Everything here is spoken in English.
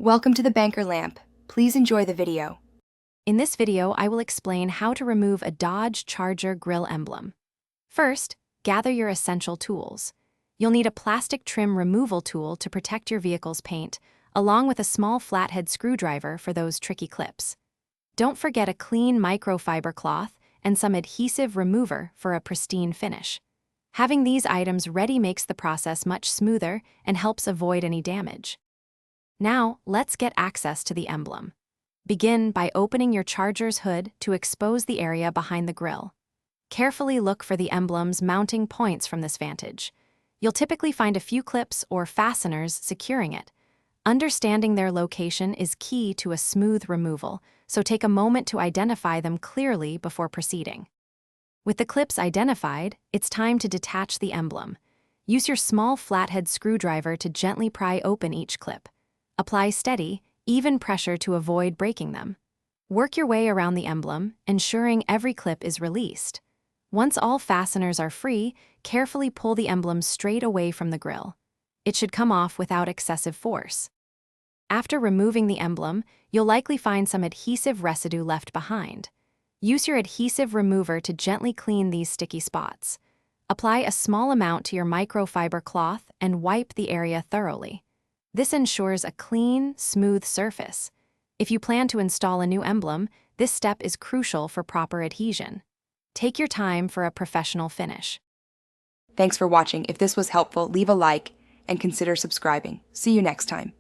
Welcome to the Banker Lamp. Please enjoy the video. In this video, I will explain how to remove a Dodge Charger grill emblem. First, gather your essential tools. You'll need a plastic trim removal tool to protect your vehicle's paint, along with a small flathead screwdriver for those tricky clips. Don't forget a clean microfiber cloth and some adhesive remover for a pristine finish. Having these items ready makes the process much smoother and helps avoid any damage. Now, let's get access to the emblem. Begin by opening your Charger's hood to expose the area behind the grille. Carefully look for the emblem's mounting points from this vantage. You'll typically find a few clips or fasteners securing it. Understanding their location is key to a smooth removal, so take a moment to identify them clearly before proceeding. With the clips identified, it's time to detach the emblem. Use your small flathead screwdriver to gently pry open each clip. Apply steady, even pressure to avoid breaking them. Work your way around the emblem, ensuring every clip is released. Once all fasteners are free, carefully pull the emblem straight away from the grille. It should come off without excessive force. After removing the emblem, you'll likely find some adhesive residue left behind. Use your adhesive remover to gently clean these sticky spots. Apply a small amount to your microfiber cloth and wipe the area thoroughly. This ensures a clean, smooth surface. If you plan to install a new emblem, this step is crucial for proper adhesion. Take your time for a professional finish. Thanks for watching. If this was helpful, leave a like and consider subscribing. See you next time.